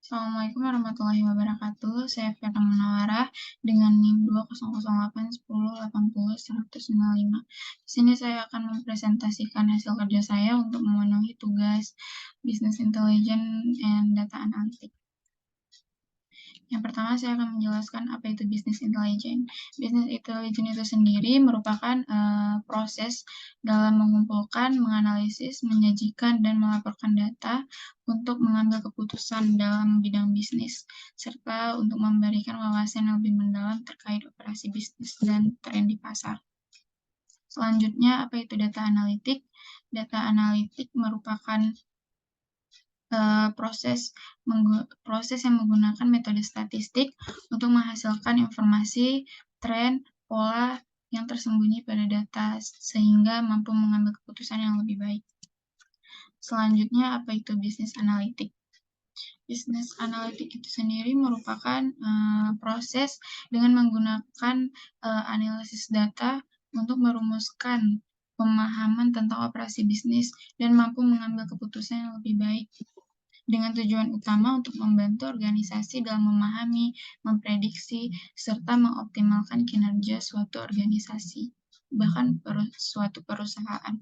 Assalamualaikum warahmatullahi wabarakatuh. Saya Firda Munawarah dengan NIM 20081080105. Di sini saya akan mempresentasikan hasil kerja saya untuk memenuhi tugas Business Intelligence and Data Analytics. Yang pertama, saya akan menjelaskan apa itu Business Intelligence. Business Intelligence itu sendiri merupakan proses dalam mengumpulkan, menganalisis, menyajikan, dan melaporkan data untuk mengambil keputusan dalam bidang bisnis, serta untuk memberikan wawasan yang lebih mendalam terkait operasi bisnis dan tren di pasar. Selanjutnya, apa itu data analitik? Data analitik merupakan proses yang menggunakan metode statistik untuk menghasilkan informasi, tren, pola yang tersembunyi pada data sehingga mampu mengambil keputusan yang lebih baik. Selanjutnya, apa itu bisnis analitik? Bisnis analitik itu sendiri merupakan proses dengan menggunakan analisis data untuk merumuskan pemahaman tentang operasi bisnis dan mampu mengambil keputusan yang lebih baik, dengan tujuan utama untuk membantu organisasi dalam memahami, memprediksi, serta mengoptimalkan kinerja suatu organisasi, bahkan suatu perusahaan.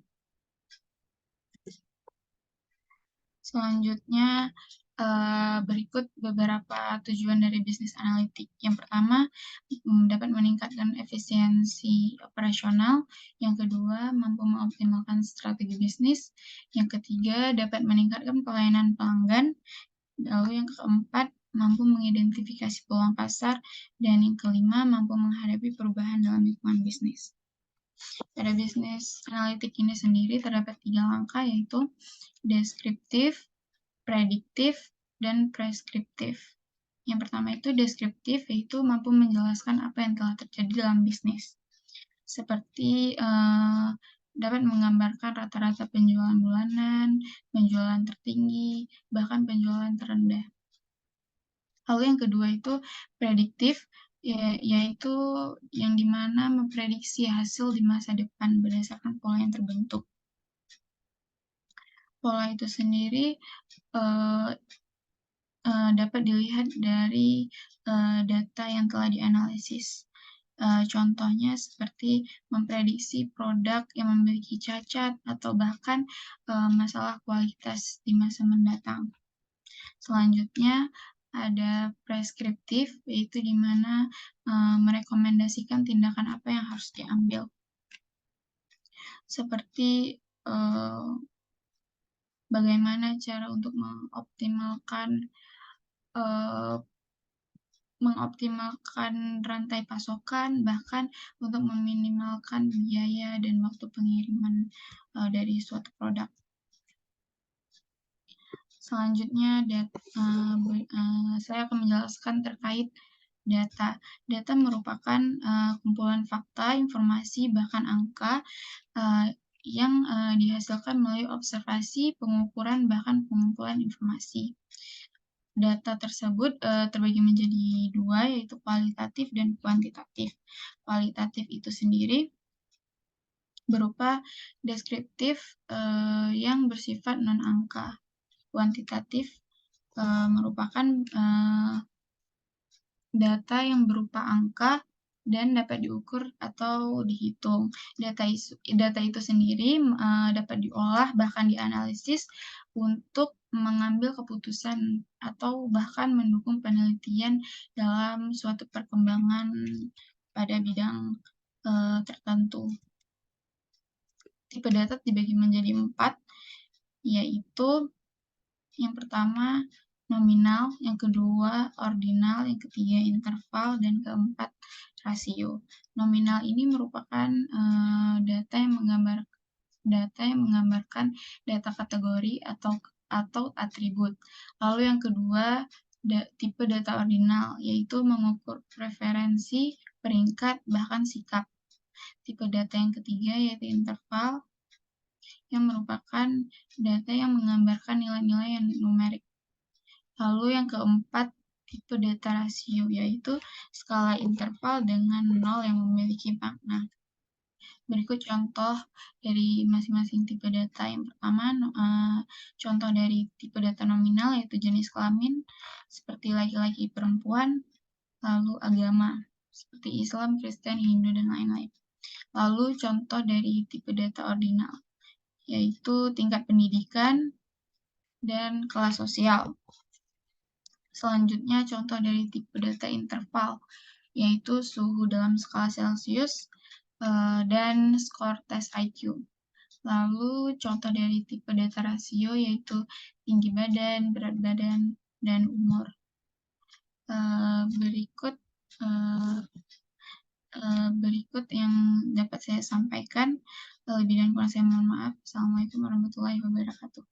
Selanjutnya, berikut beberapa tujuan dari bisnis analitik. Yang pertama, dapat meningkatkan efisiensi operasional. Yang kedua, mampu mengoptimalkan strategi bisnis. Yang ketiga, dapat meningkatkan pelayanan pelanggan. Lalu yang keempat, mampu mengidentifikasi peluang pasar. Dan yang kelima, mampu menghadapi perubahan dalam lingkungan bisnis. Pada bisnis analitik ini sendiri terdapat 3 langkah, yaitu deskriptif, prediktif, dan preskriptif. Yang pertama itu deskriptif, yaitu mampu menjelaskan apa yang telah terjadi dalam bisnis. Seperti dapat menggambarkan rata-rata penjualan bulanan, penjualan tertinggi, bahkan penjualan terendah. Lalu yang kedua itu prediktif, yaitu yang dimana memprediksi hasil di masa depan berdasarkan pola yang terbentuk. Pola itu sendiri dapat dilihat dari data yang telah dianalisis. Contohnya seperti memprediksi produk yang memiliki cacat atau bahkan masalah kualitas di masa mendatang. Selanjutnya ada preskriptif, yaitu di mana merekomendasikan tindakan apa yang harus diambil. Seperti bagaimana cara untuk mengoptimalkan rantai pasokan, bahkan untuk meminimalkan biaya dan waktu pengiriman dari suatu produk. Selanjutnya, saya akan menjelaskan terkait data. Data merupakan kumpulan fakta, informasi, bahkan angka yang dihasilkan melalui observasi, pengukuran, bahkan pengumpulan informasi. Data tersebut terbagi menjadi 2, yaitu kualitatif dan kuantitatif. Kualitatif itu sendiri berupa deskriptif yang bersifat non-angka. Kuantitatif merupakan data yang berupa angka dan dapat diukur atau dihitung. Data itu sendiri dapat diolah, bahkan dianalisis untuk mengambil keputusan atau bahkan mendukung penelitian dalam suatu perkembangan pada bidang tertentu. Tipe data dibagi menjadi 4, yaitu yang pertama nominal, yang kedua ordinal, yang ketiga interval, dan keempat rasio. Nominal ini merupakan data yang menggambarkan data kategori atau atribut. Lalu yang kedua, tipe data ordinal, yaitu mengukur preferensi, peringkat, bahkan sikap. Tipe data yang ketiga yaitu interval, yang merupakan data yang menggambarkan nilai-nilai yang numerik. Lalu yang keempat, tipe data rasio, yaitu skala interval dengan 0 yang memiliki makna. Berikut contoh dari masing-masing tipe data. Yang pertama, contoh dari tipe data nominal yaitu jenis kelamin seperti laki-laki, perempuan, lalu agama seperti Islam, Kristen, Hindu, dan lain-lain. Lalu contoh dari tipe data ordinal yaitu tingkat pendidikan dan kelas sosial. Selanjutnya contoh dari tipe data interval yaitu suhu dalam skala Celcius dan skor tes IQ. Lalu contoh dari tipe data rasio yaitu tinggi badan, berat badan, dan umur. Berikut yang dapat saya sampaikan. Lebih dan kurang saya mohon maaf. Assalamualaikum warahmatullahi wabarakatuh.